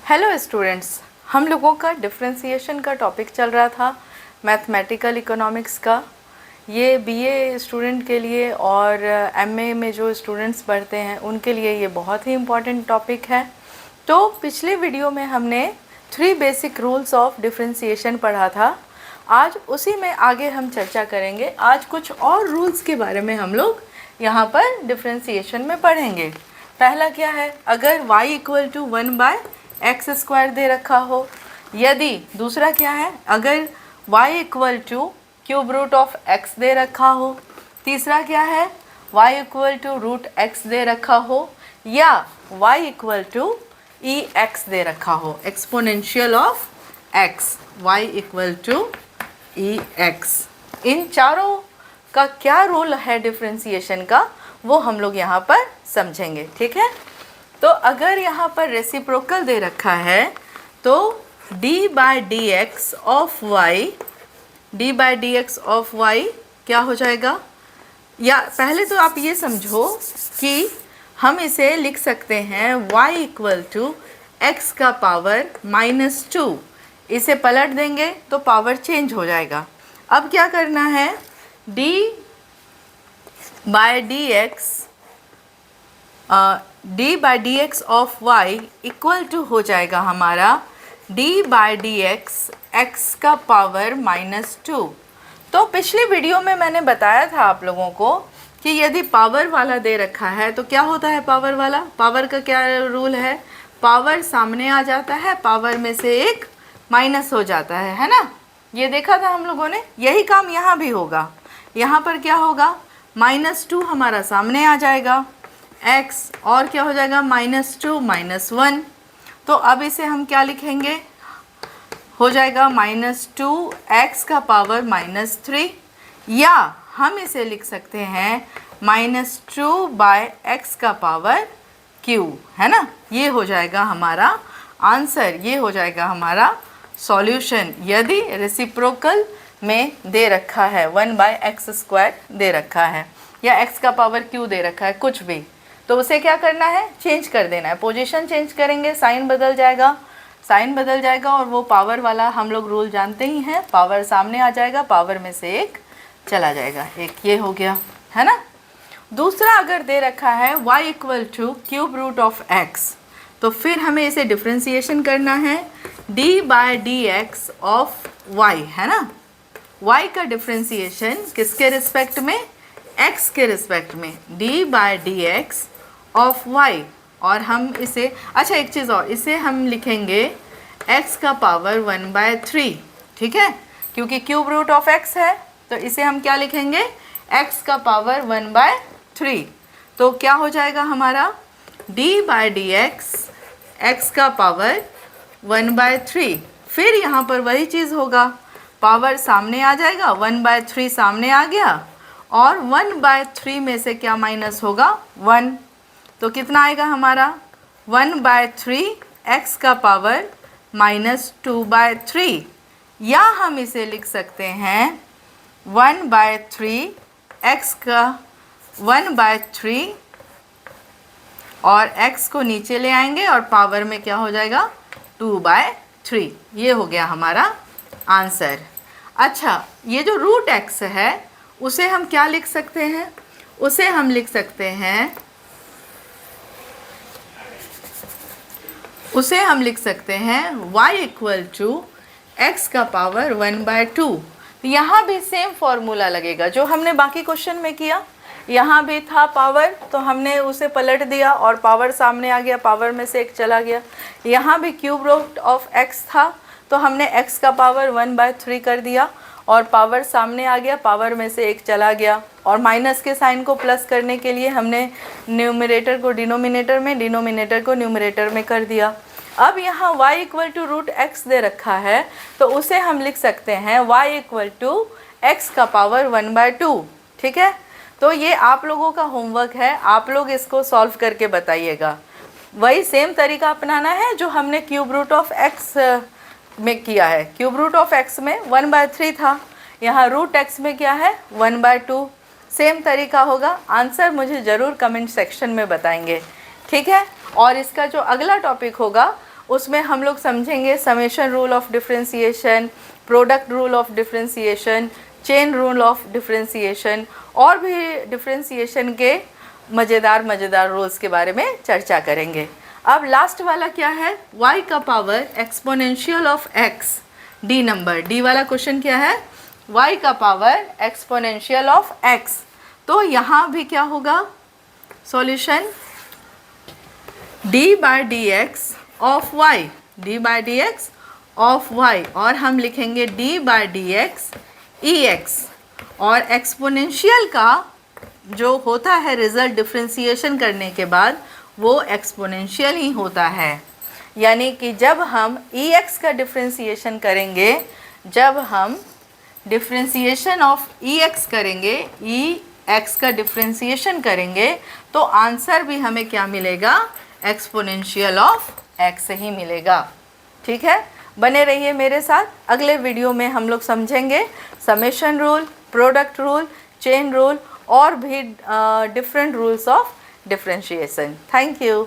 Hello students, हम लोगों का डिफरेंशिएशन का टॉपिक चल रहा था मैथमेटिकल इकोनॉमिक्स का। ये बीए स्टूडेंट के लिए और एमए में जो स्टूडेंट्स पढ़ते हैं उनके लिए ये बहुत ही इम्पॉर्टेंट टॉपिक है। तो पिछले वीडियो में हमने 3 बेसिक रूल्स ऑफ डिफरेंशिएशन पढ़ा था। आज उसी में आगे हम चर्चा करेंगे। आज कुछ और रूल्स के बारे में हम लोग यहाँ पर डिफरेंशिएशन में पढ़ेंगे। पहला क्या है, अगर y इक्वल टू 1/x² दे रखा हो, यदि दूसरा क्या है, अगर y equal to cube root of x दे रखा हो, तीसरा क्या है, y equal to root x दे रखा हो, या y इक्वल टू ex दे रखा हो, exponential of x, y equal to ex। इन चारों का क्या रोल है डिफरेंशिएशन का, वो हम लोग यहाँ पर समझेंगे। ठीक है, तो अगर यहाँ पर रेसिप्रोकल दे रखा है तो d/dx ऑफ y क्या हो जाएगा, या पहले तो आप ये समझो कि हम इसे लिख सकते हैं y इक्वल टू एक्स का पावर -2। इसे पलट देंगे तो पावर चेंज हो जाएगा। अब क्या करना है, d/dx of y equal to हो जाएगा हमारा d/dx x का पावर -2। तो पिछली वीडियो में मैंने बताया था आप लोगों को कि यदि पावर वाला दे रखा है तो क्या होता है, पावर वाला, पावर का क्या रूल है, पावर सामने आ जाता है, पावर में से एक माइनस हो जाता है ना। ये देखा था हम लोगों ने, यही काम यहाँ भी होगा। यहाँ पर क्या होगा, -2 हमारा सामने आ जाएगा, x और क्या हो जाएगा -2 -1। तो अब इसे हम क्या लिखेंगे, हो जाएगा -2x का पावर -3, या हम इसे लिख सकते हैं -2/x का पावर q, है ना। ये हो जाएगा हमारा आंसर, ये हो जाएगा हमारा सॉल्यूशन। यदि रेसिप्रोकल में दे रखा है 1/x² दे रखा है, या x का पावर q दे रखा है, कुछ भी, तो उसे क्या करना है, चेंज कर देना है, पोजीशन चेंज करेंगे, साइन बदल जाएगा और वो पावर वाला हम लोग रूल जानते ही हैं, पावर सामने आ जाएगा, पावर में से एक चला जाएगा, एक ये हो गया, है ना। दूसरा अगर दे रखा है y equal to cube root of x, तो फिर हमें इसे डिफरेंशिएशन करना है d/dx ऑफ y, है ना। y का डिफरेंशिएशन किसके रिस्पेक्ट में, x के रिस्पेक्ट में, d/dx ऑफ y। और हम इसे, अच्छा एक चीज़ और, इसे हम लिखेंगे x का पावर 1/3, ठीक है, क्योंकि क्यूब रूट ऑफ x है, तो इसे हम क्या लिखेंगे, x का पावर 1/3। तो क्या हो जाएगा हमारा d/dx x का पावर 1/3। फिर यहाँ पर वही चीज़ होगा, पावर सामने आ जाएगा, 1/3 सामने आ गया, और 1/3 में से क्या माइनस होगा, 1। तो कितना आएगा हमारा 1/3 x का पावर -2/3, या हम इसे लिख सकते हैं 1/3 x का 1/3, और x को नीचे ले आएंगे और पावर में क्या हो जाएगा 2/3। ये हो गया हमारा आंसर। अच्छा, ये जो रूट x है उसे हम क्या लिख सकते हैं, उसे हम लिख सकते हैं y इक्वल टू x का पावर 1/2। यहाँ भी सेम फॉर्मूला लगेगा जो हमने बाकी क्वेश्चन में किया। यहाँ भी था पावर, तो हमने उसे पलट दिया और पावर सामने आ गया, पावर में से एक चला गया। यहाँ भी क्यूब रूट ऑफ x था, तो हमने x का पावर 1/3 कर दिया और पावर सामने आ गया, पावर में से एक चला गया, और माइनस के साइन को प्लस करने के लिए हमने न्यूमरेटर को डिनोमिनेटर में, डिनोमिनेटर को न्यूमरेटर में कर दिया। अब यहाँ y equal to root x दे रखा है, तो उसे हम लिख सकते हैं y इक्वल टू एक्स का पावर 1/2, ठीक है। तो ये आप लोगों का होमवर्क है, आप लोग इसको सॉल्व करके बताइएगा। वही सेम तरीका अपनाना है जो हमने क्यूब रूट ऑफ एक्स में किया है। क्यूब रूट ऑफ एक्स में 1/3 था, यहाँ रूट एक्स में क्या है 1/2। सेम तरीका होगा। आंसर मुझे ज़रूर कमेंट सेक्शन में बताएंगे, ठीक है। और इसका जो अगला टॉपिक होगा उसमें हम लोग समझेंगे summation rule of differentiation, product rule of differentiation, chain rule of differentiation और भी डिफरेंशिएशन के मज़ेदार रूल्स के बारे में चर्चा करेंगे। अब लास्ट वाला क्या है, y का power exponential of x, D number, D वाला क्वेश्चन क्या है, y का पावर एक्सपोनेंशियल ऑफ x। तो यहाँ भी क्या होगा solution, d by d x of y, d by d x of y, और हम लिखेंगे d by d x e x, और एक्सपोनेंशियल का जो होता है रिजल्ट डिफरेंशिएशन करने के बाद वो एक्सपोनेंशियल ही होता है। यानी कि जब हम ई एक्स का डिफरेंशिएशन करेंगे, जब हम डिफरेंशिएशन ऑफ ई एक्स करेंगे, ई एक्स का डिफरेंशिएशन करेंगे, तो आंसर भी हमें क्या मिलेगा, एक्सपोनेंशियल ऑफ एक्स ही मिलेगा। ठीक है, बने रहिए मेरे साथ। अगले वीडियो में हम लोग समझेंगे summation rule, product rule, chain rule और भी different rules of differentiation. Thank you.